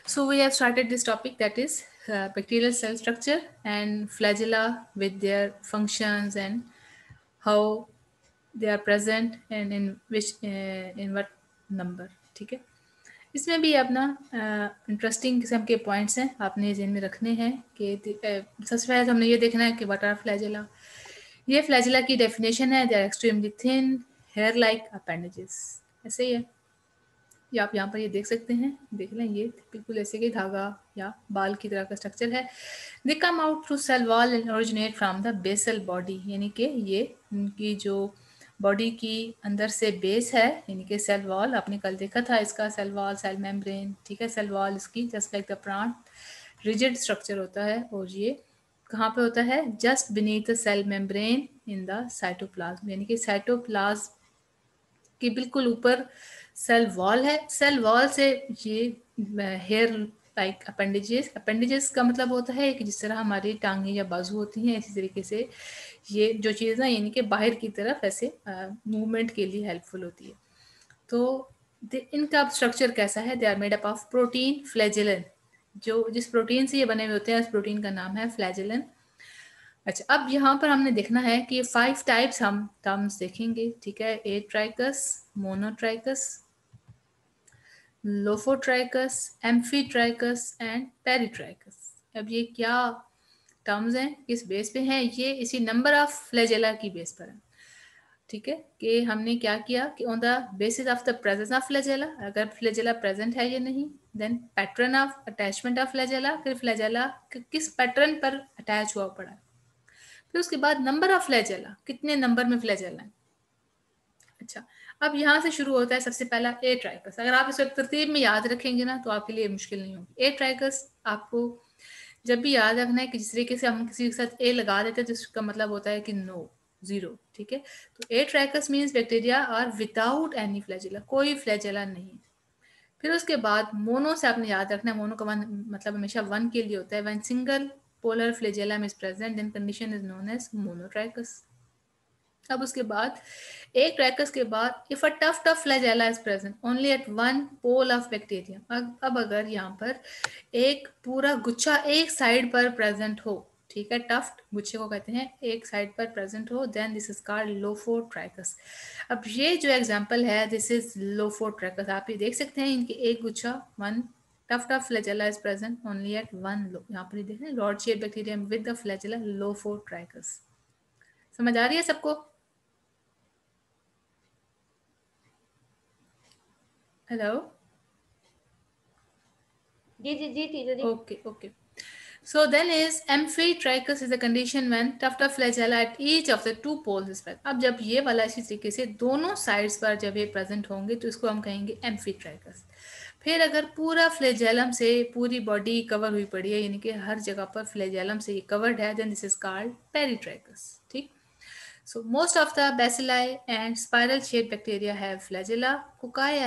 So we have started this topic, that is bacterial cell structure and flagella with their functions and how they are present and in what number. ठीक है, इसमें भी अपना interesting किस्म के points हैं, आपने ज़हन में रखने हैं कि सबसे पहले तो हमने ये देखना है कि व्हाट आर फ्लैजेला। ये फ्लैजेला की डेफिनेशन है, they are extremely thin hair like appendages. ऐसे ही है, ये आप यहाँ पर ये देख सकते हैं, देख लें, ये बिल्कुल ऐसे कि धागा या बाल की तरह का स्ट्रक्चर है। They come out through cell wall and originate from the basal body, यानी कि ये उनकी जो बॉडी की अंदर से बेस है, यानी कि सेल वॉल, आपने कल देखा था इसका सेल वॉल, सेल मेम्ब्रेन, ठीक है। सेल वॉल इसकी just like the plant rigid structure होता है, और ये कहाँ पे होता है? Just beneath the cell membrane in the cytoplasm, यानी कि साइटोप्लाज्म कि बिल्कुल ऊपर सेल वॉल है। सेल वॉल से ये हेयर लाइक अपेंडेजेस का मतलब होता है कि जिस तरह हमारी टांगें या बाजू होती हैं, इसी तरीके से ये जो चीज़ ना, यानी कि बाहर की तरफ ऐसे मूवमेंट के लिए हेल्पफुल होती है। तो इनका स्ट्रक्चर कैसा है? They are made up of protein flagellin, जो जिस प्रोटीन से ये बने हुए होते हैं उस प्रोटीन का नाम है फ्लैजेलन। अच्छा, अब यहाँ पर हमने देखना है कि 5 टाइप्स हम टर्म्स देखेंगे, ठीक है। Atrichous, monotrichous, lophotrichous, amphitrichous and peritrichous. अब ये क्या टर्म्स हैं, किस बेस पे हैं? ये इसी नंबर ऑफ फ्लैजेला की बेस पर है, ठीक है। कि हमने क्या किया कि on the basis of the presence of flagella, अगर फ्लैजेला प्रेजेंट है या नहीं, then pattern of attachment of flagella, फिर फ्लैजेला किस पैटर्न पर अटैच हुआ पड़ा है, फिर उसके बाद नंबर ऑफ फ्लैजेला, कितने नंबर में फ्लैजेला है। अच्छा, अब यहाँ से शुरू होता है सबसे पहला ए ट्राइकस। अगर आप इस वक्त तरतीब में याद रखेंगे ना तो आपके लिए मुश्किल नहीं होगी। ए ट्राइकस आपको जब भी याद रखना है कि जिस तरीके से हम किसी के साथ ए लगा देते हैं तो इसका मतलब होता है कि नो, जीरो, ठीक है। तो atrichous means bacteria are without any flagella, कोई फ्लैजेला नहीं। फिर उसके बाद मोनो से आपने याद रखना है, मोनो का मतलब हमेशा वन के लिए होता है। When single polar flagellum is present then condition is known as monotrichous. अब उसके बाद एक ट्रैकस के बाद if a tuft flagella is present only at one pole of bacteria, अब अगर यहाँ पर एक पूरा गुच्छा एक साइड पर प्रेजेंट हो, ठीक है, टफ्ट गुच्छे को कहते हैं, एक साइड पर प्रेजेंट हो, then this is called lophotrichous. अब ये जो एग्जांपल है दिस इज लोफोट्राइकस, आप ये देख सकते हैं इनके एक गुच्छा, one tuft of flagella is present only at one low, यहाँ पर देख रहे हैं rod shape bacterium with the flagella lophotrichous. समझ आ रही है सबको? हेलो? जी जी जी टीचर जी। Okay. So then is amphitrachus is the condition when tuft of flagella at each of the two poles is present. अब जब ये वाला इसी तरीके से दोनों साइड्स पर जब ये प्रेजेंट होंगे तो इसको हम कहेंगे एम्फीट्राइकस। फिर अगर पूरा फ्लैजेलम से पूरी बॉडी कवर हुई पड़ी है, यानी कि हर जगह पर फ्लैजेलम से ये कवर्ड है, then this is called peritrichous, ठीक। So most of the bacilli and spiral shaped bacteria have flagella. Cocci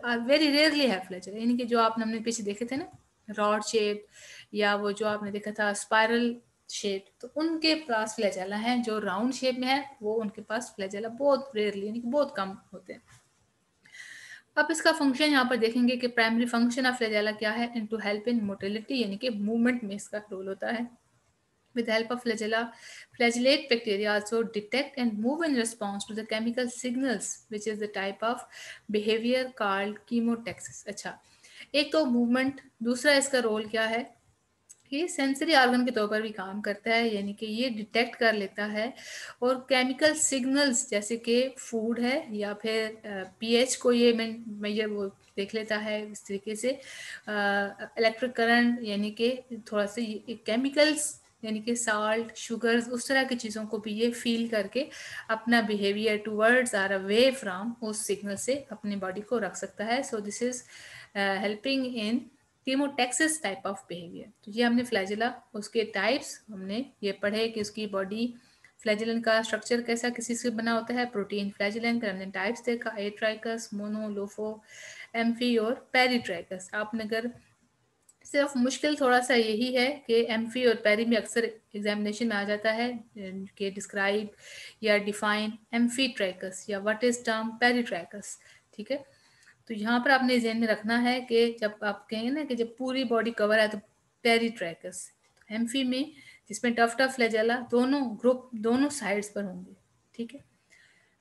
are very rarely have flagella. यानी कि जो आपने हमने पीछे देखे थे ना रॉड शेप, या वो जो आपने देखा था स्पाइरल शेप, तो उनके पास फ्लैजेला है। जो राउंड शेप में है वो उनके पास फ्लैजेला बहुत रेयरली, यानी कि बहुत कम होते हैं। अब इसका फंक्शन यहाँ पर देखेंगे कि प्राइमरी फंक्शन ऑफ फ्लैजेला क्या है, इन टू हेल्प इन मोटिलिटी, यानी कि मूवमेंट में इसका रोल होता है। With the help of flagella, flagellate bacteria also detect and move in response to the chemical signals, which is the type of behavior called chemotaxis. अच्छा, एक तो movement, दूसरा इसका रोल क्या है, ये सेंसरी ऑर्गन के तौर पर भी काम करता है, यानी कि ये डिटेक्ट कर लेता है और केमिकल सिग्नल्स जैसे कि फूड है या फिर पीएच को ये मेजर वो देख लेता है इस तरीके से, इलेक्ट्रिक करंट, यानी कि थोड़ा सा केमिकल्स, यानी कि साल्ट, शुगर्स, उस तरह की चीज़ों को भी ये फील करके अपना behaviour towards our away from उस सिग्नल से अपनी बॉडी को रख सकता है। So this is helping in chemotaxis type of behaviour. तो ये हमने फ्लैजेला, उसके टाइप्स हमने ये पढ़े कि उसकी बॉडी फ्लैजेलन का स्ट्रक्चर कैसा, किसी से बना होता है, प्रोटीन फ्लैजेलन का हमने टाइप्स देखा, एट्राइकस, मोनो, लोफो, एम्फी और पेरिट्राइकस। आपने अगर सिर्फ मुश्किल थोड़ा सा यही है कि एम्फी और पेरी में अक्सर एग्जामिनेशन में आ जाता है कि डिस्क्राइब या डिफाइन एम्फीट्राइकस या व्हाट इज टर्म पेरिट्राइकस, ठीक है। तो यहाँ पर आपने ध्यान में रखना है कि जब आप कहेंगे ना कि जब पूरी बॉडी कवर है तो पेरीट्रैकस, एम्फी में जिसमें टफ्ट ऑफ फ्लैजेला दोनों ग्रुप दोनों साइड्स पर होंगे, ठीक है।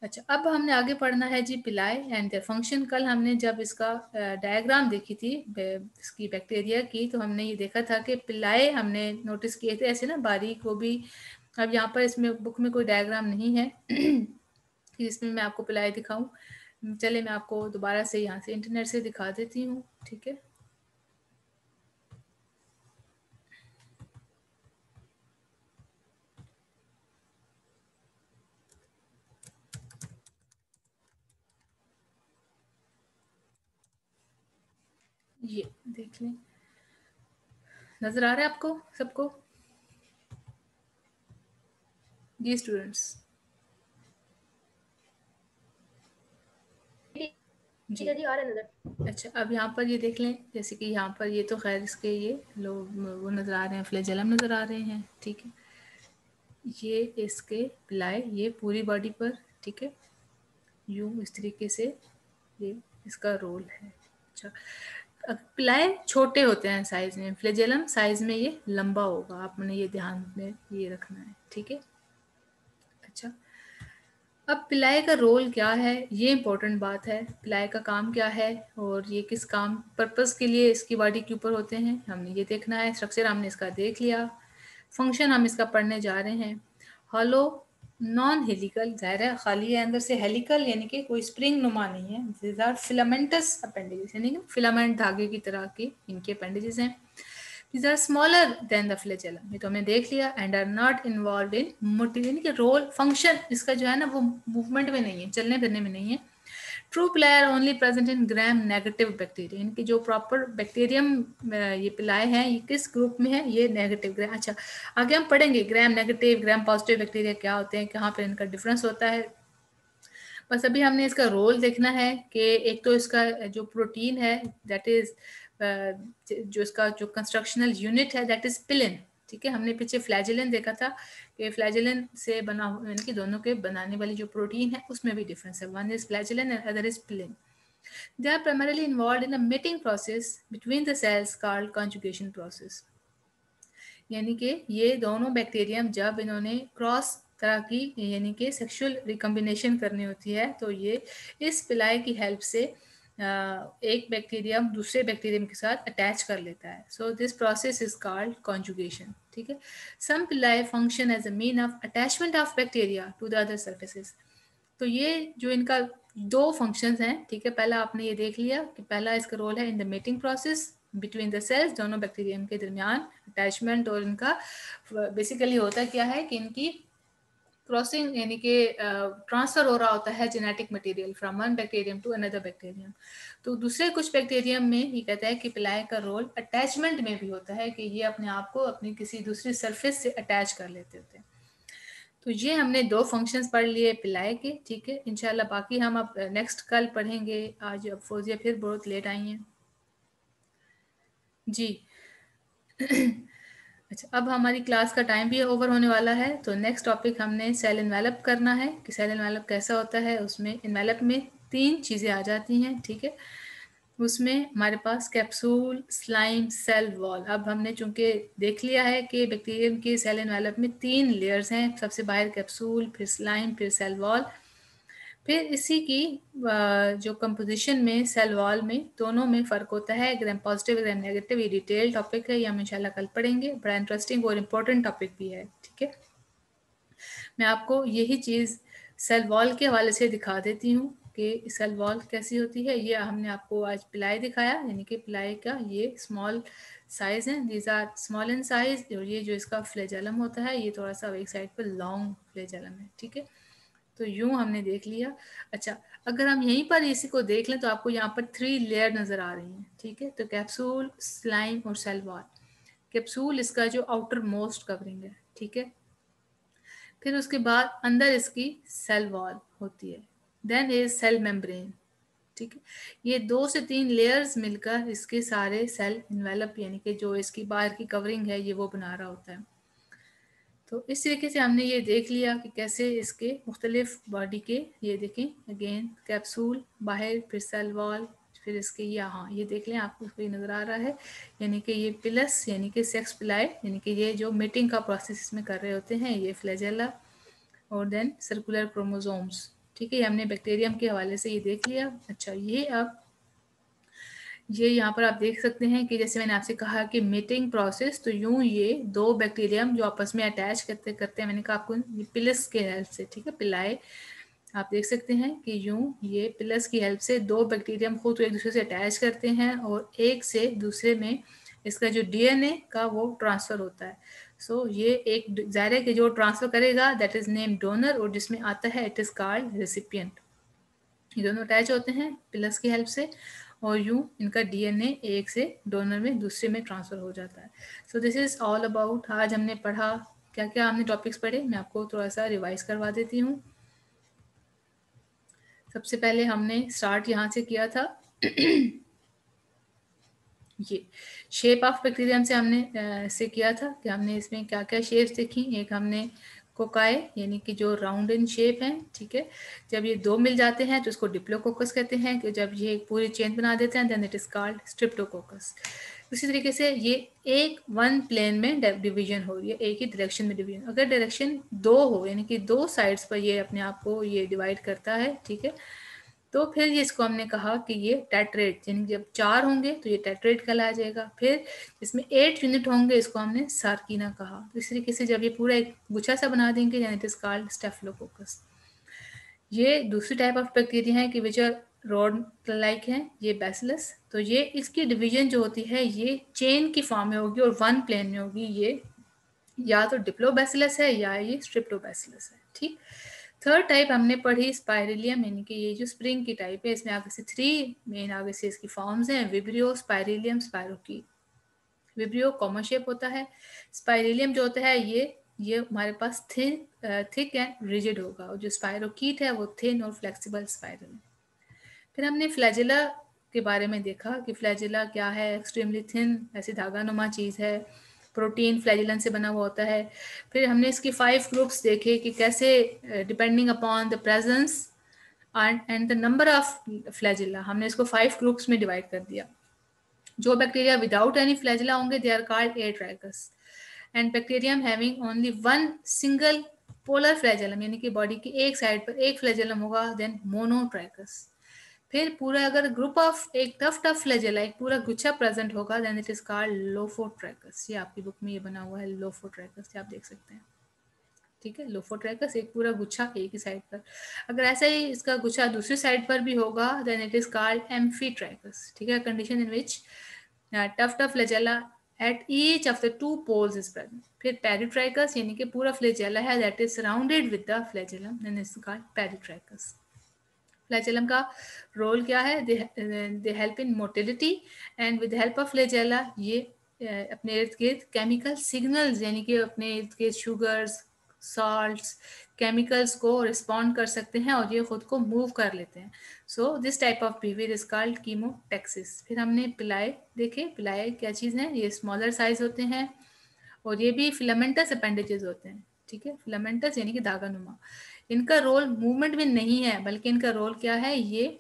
अच्छा, अब हमने आगे पढ़ना है जी पिलाई एंड देयर फंक्शन। कल हमने जब इसका डायग्राम देखी थी इसकी बैक्टीरिया की, तो हमने ये देखा था कि पिलाई हमने नोटिस किए थे ऐसे ना बारीक, वो भी अब यहाँ पर इसमें बुक में कोई डायग्राम नहीं है कि जिसमें मैं आपको पिलाई दिखाऊं। चले मैं आपको दोबारा से यहाँ से इंटरनेट से दिखा देती हूँ, ठीक है। ये देख लें, नजर आ रहा है आपको सबको जी स्टूडेंट्स? जी टीचर जी आ रहे हैं नजर। अच्छा, अब यहाँ पर ये देख लें, जैसे कि यहाँ पर ये तो खैर इसके ये वो नज़र आ रहे हैं, फ्लैजेलम नज़र आ रहे हैं, ठीक है। ये इसके पिलाई, ये पूरी बॉडी पर, ठीक है, यूं इस तरीके से ये इसका रोल है। अच्छा, अब पिलाई छोटे होते हैं साइज में, फ्लैजेलम साइज में ये लंबा होगा, आपने ये ध्यान में ये रखना है, ठीक है। अच्छा, अब पिलाई का रोल क्या है, ये इंपॉर्टेंट बात है, पिलाई का काम क्या है और ये किस काम पर्पस के लिए इसकी बॉडी के ऊपर होते हैं, हमने ये देखना है। स्ट्रक्चर हमने इसका देख लिया, फंक्शन हम इसका पढ़ने जा रहे हैं। हॉलो नॉन हेलिकल, जाहिर है खाली है अंदर से, हेलिकल यानी कि कोई स्प्रिंग नुमा नहीं है। दीज आर फिलामेंटस अपेंडेजेस, यानी कि फिलामेंट धागे की तरह के इनके अपेंडेजेस हैं। These are smaller than the flagellum, ये तो हमने देख लिया, and are not involved in motility, यानी कि रोल फंक्शन इसका जो है ना वो मूवमेंट में नहीं है, चलने फिरने में नहीं है। True pili are only present in gram negative bacteria, यानी कि जो प्रॉपर बैक्टीरियम ये पिलाई है ये किस ग्रुप में है, ये नेगेटिव ग्राम। अच्छा, आगे हम पढ़ेंगे gram negative gram positive bacteria क्या होते हैं, कहाँ पर इनका डिफरेंस होता है। बस अभी हमने इसका रोल देखना है कि एक तो इसका जो प्रोटीन है दैट इज जो इसका जो कंस्ट्रक्शनल यूनिट है दैट इज पिलिन, ठीक है। हमने पीछे फ्लैजेलिन देखा था कि फ्लैजेलिन से बना यानी कि दोनों के बनाने वाली जो प्रोटीन है उसमें भी डिफरेंस है, one is flagellin and other is pilin. They are primarily involve in a mating process between the cells called conjugation process, यानी कि ये दोनों बैक्टीरियम जब इन्होंने क्रॉस तरह की यानी कि सेक्सुअल रिकम्बिनेशन करनी होती है तो ये इस पिलाई की हेल्प से एक बैक्टीरियम दूसरे बैक्टीरियम के साथ अटैच कर लेता है। So this process is called conjugation, ठीक है। Some pili function as a mean of attachment of bacteria to the other surfaces. तो ये जो इनका दो फंक्शंस हैं, ठीक है। पहला आपने ये देख लिया कि पहला इसका रोल है in the mating process between the cells, दोनों बैक्टीरियम के दरमियान अटैचमेंट, और इनका बेसिकली होता क्या है कि इनकी क्रॉसिंग यानी कि ट्रांसफर हो रहा होता है genetic material from one bacterium to another bacterium. तो दूसरे कुछ बैक्टीरियम में ये कहता है कि पिलाई का रोल अटैचमेंट में भी होता है कि ये अपने आप को अपनी किसी दूसरी सरफेस से अटैच कर लेते होते हैं। तो ये हमने दो फंक्शंस पढ़ लिए पिलाई के, ठीक है। इंशाल्लाह बाकी हम अब नेक्स्ट कल पढ़ेंगे। आज अब फौजिया फिर बहुत लेट आई हैं जी अच्छा, अब हमारी क्लास का टाइम भी ओवर होने वाला है, तो नेक्स्ट टॉपिक हमने सेल इन्वेलप करना है कि सेल इन्वेलप कैसा होता है। उसमें इन्वेलप में तीन चीज़ें आ जाती हैं, ठीक है। उसमें हमारे पास कैप्सूल, स्लाइम, सेल वॉल। अब हमने चूंकि देख लिया है कि बैक्टीरियम के सेल इन्वेलप में तीन लेयर्स हैं, सबसे बाहर कैप्सूल, फिर स्लाइम, फिर सेल वॉल। फिर इसी की जो कंपोजिशन में सेल वॉल में दोनों में फ़र्क होता है, ग्राम पॉजिटिव ग्राम नेगेटिव। ये डिटेल टॉपिक है, ये हम इंशाल्लाह कल पढ़ेंगे, बड़ा इंटरेस्टिंग और इम्पोर्टेंट टॉपिक भी है, ठीक है। मैं आपको यही चीज़ सेल वॉल के हवाले से दिखा देती हूँ कि सेल वॉल कैसी होती है। ये हमने आपको आज पिलाई दिखाया, यानी कि पिलाई का ये स्मॉल साइज़ है, these are small in size, और ये जो इसका फ्लैजेलम होता है ये थोड़ा सा एक साइड पर लॉन्ग फ्लैजेलम है, ठीक है। तो यूं हमने देख लिया। अच्छा, अगर हम यहीं पर इसी को देख लें तो आपको यहाँ पर 3 लेयर नज़र आ रही हैं, ठीक है। तो कैप्सूल, स्लाइम और सेल वॉल। कैप्सूल इसका जो आउटर मोस्ट कवरिंग है, ठीक है। फिर उसके बाद अंदर इसकी सेल वॉल होती है, देन इज सेल मेम्ब्रेन, ठीक है। ये 2 से 3 लेयर्स मिलकर इसके सारे सेल इन्वेलप यानी कि जो इसकी बाहर की कवरिंग है ये वो बना रहा होता है। तो इस तरीके से हमने ये देख लिया कि कैसे इसके मुख्तलिफ बॉडी के, ये देखें अगेन कैप्सूल बाहर, फिर सेल वॉल फिर इसके यहाँ ये देख लें, आपको ये नज़र आ रहा है, यानी कि ये पिलस यानी कि सेक्स पिलाई, यानी कि ये जो मेटिंग का प्रोसेस इसमें कर रहे होते हैं, ये फ्लैजेला और देन सर्कुलर क्रोमोसोम्स। ठीक है, हमने बैक्टीरियम के हवाले से ये देख लिया। अच्छा, ये अब ये यहाँ पर आप देख सकते हैं कि जैसे मैंने आपसे कहा कि मेटिंग प्रोसेस, तो यूं ये दो बैक्टीरियम जो आपस में अटैच करते करते हैं, मैंने कहा आपको पिलस के हेल्प से, ठीक है, पिलाए, आप देख सकते हैं कि यूं ये पिलस की हेल्प से दो बैक्टीरियम खुद एक दूसरे से अटैच करते हैं और एक से दूसरे में इसका जो डीएनए का वो ट्रांसफ़र होता है। सो ये एक ज़ाहिर है कि जो ट्रांसफ़र करेगा दैट इज़ नेम डोनर, और जिसमें आता है इट इज़ कॉल्ड रेसिपिएंट। ये दोनों अटैच होते हैं पिलस की हेल्प से और यूं इनका डीएनए एक से डोनर में दूसरे में ट्रांसफ़र हो जाता है। So this is all about, आज हमने पढ़ा क्या क्या हमने टॉपिक्स पढ़े, मैं आपको थोड़ा सा रिवाइज करवा देती हूँ। सबसे पहले हमने स्टार्ट यहाँ से किया था ये शेप ऑफ बैक्टीरियम से हमने से किया था कि हमने इसमें क्या क्या शेप्स देखी। एक हमने कोकाए यानी कि जो राउंड इन शेप है, ठीक है, जब ये दो मिल जाते हैं तो इसको डिप्लोकोकस कहते हैं, कि जब ये पूरी चेन बना देते हैं then it is called streptococcus. उसी तरीके से ये एक वन प्लेन में डिवीजन हो रही है, एक ही डायरेक्शन में डिवीजन। अगर डायरेक्शन दो हो यानी कि दो साइड्स पर ये अपने आप को ये डिवाइड करता है, ठीक है, तो फिर ये इसको हमने कहा कि ये टेट्रेट, यानी जब 4 होंगे तो ये टेट्रेट कहलाया जाएगा। फिर इसमें 8 यूनिट होंगे, इसको हमने सार्कीना कहा। तो इस तरीके से जब ये पूरा एक गुच्छा सा बना देंगे यानी इट इज कॉल्ड स्टेफिलोकोकस। ये दूसरी टाइप ऑफ बैक्टीरिया है कि विच आर रॉड लाइक है, ये बैसिलस। तो ये इसकी डिवीजन जो होती है ये चेन की फॉर्म में होगी और वन प्लेन में होगी। ये या तो डिप्लोबैसिलस है या ये स्ट्रिप्टोबैसिलस है, ठीक। थर्ड टाइप हमने पढ़ी स्पाइरेलियम, यानी कि ये जो स्प्रिंग की टाइप है, इसमें आगे से 3 मेन आगे से इसकी फॉर्म्स हैं, विब्रियो, स्पाइरेलियम, स्पायरोकीट। विब्रियो कॉमन शेप होता है, स्पाइरेलियम जो होता है ये हमारे पास थिक एंड रिजिड होगा, और जो स्पायरोकीट है वो थिन और फ्लेक्सिबल स्पाइरल है। फिर हमने फ्लैजिला के बारे में देखा कि फ्लैजिला क्या है, एक्सट्रीमली थिन ऐसी धागा नुमा चीज़ है, प्रोटीन फ्लैजिलन से बना हुआ होता है। फिर हमने इसकी 5 ग्रुप्स देखे कि कैसे depending upon the presence and the number of flagella हमने इसको 5 ग्रुप्स में डिवाइड कर दिया। जो बैक्टीरिया विदाउट एनी फ्लैजिला होंगे they are called atrichous, and bacterium having only one single polar flagellum यानी कि बॉडी की एक साइड पर एक फ्लैजिलम होगा देन मोनोट्राइकस। फिर पूरा अगर ग्रुप ऑफ एक टफ फ्लैजिला एक पूरा गुच्छा प्रेजेंट होगा then it is called lophotrichous. ये आपकी बुक में ये बना हुआ है लोफोट्राइकस, आप देख सकते हैं, ठीक है। लोफोट्राइकस एक पूरा गुच्छा एक ही साइड पर। अगर ऐसा ही इसका गुच्छा दूसरी साइड पर भी होगा then it is called amphitrichous, ठीक है। Condition in which tuft flagella at each of the 2 poles is present. फिर पेरिट्राइकस यानी कि पूरा फ्लैजिला है that is surrounded with the flagellum then is called peritrichous. Flagellum का रोल क्या है, they help in motility, and with help of flagella ये अपने इर्द गिर्द केमिकल सिग्नल्स यानी कि अपने इर्द गिर्द शुगर्स, सॉल्ट्स, केमिकल्स को रिस्पॉन्ड कर सकते हैं और ये खुद को मूव कर लेते हैं। So this type of behaviour is called chemotaxis. फिर हमने पिलाए देखे, पिलाए क्या चीज़ है, ये स्मॉलर साइज होते हैं और ये भी फिलामेंटस अपेंडेजेस होते हैं, ठीक है। फिलामेंटस यानी कि धागा नुमा। इनका रोल मूवमेंट में नहीं है, बल्कि इनका रोल क्या है, ये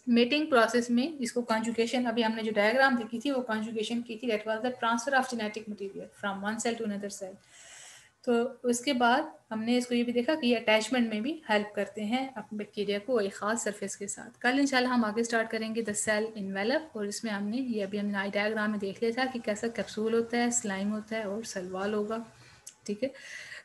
मेटिंग प्रोसेस में, इसको कॉन्जुगेशन, अभी हमने जो डायग्राम देखी थी वो कॉन्जुगेशन की थी, that was the transfer of genetic material from one cell to another cell. तो उसके बाद हमने इसको ये भी देखा कि ये अटैचमेंट में भी हेल्प करते हैं अपने बैक्टीरिया को एक ख़ास सरफेस के साथ। कल इंशाल्लाह हम आगे स्टार्ट करेंगे द सेल इन्वेलप, और इसमें हमने ये अभी हमने आई डायग्राम में देख लिया था कि कैसा कैप्सूल होता है, स्लाइम होता है और सलवाल होगा, ठीक है।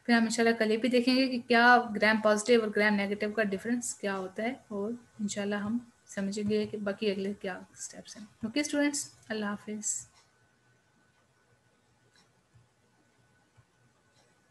फिर हम इंशाल्लाह कल ये भी देखेंगे कि क्या ग्राम पॉजिटिव और ग्राम नेगेटिव का डिफरेंस क्या होता है, और इंशाल्लाह हम समझेंगे कि बाकी अगले क्या स्टेप्स हैं। ओके स्टूडेंट्स, अल्लाह हाफिज़।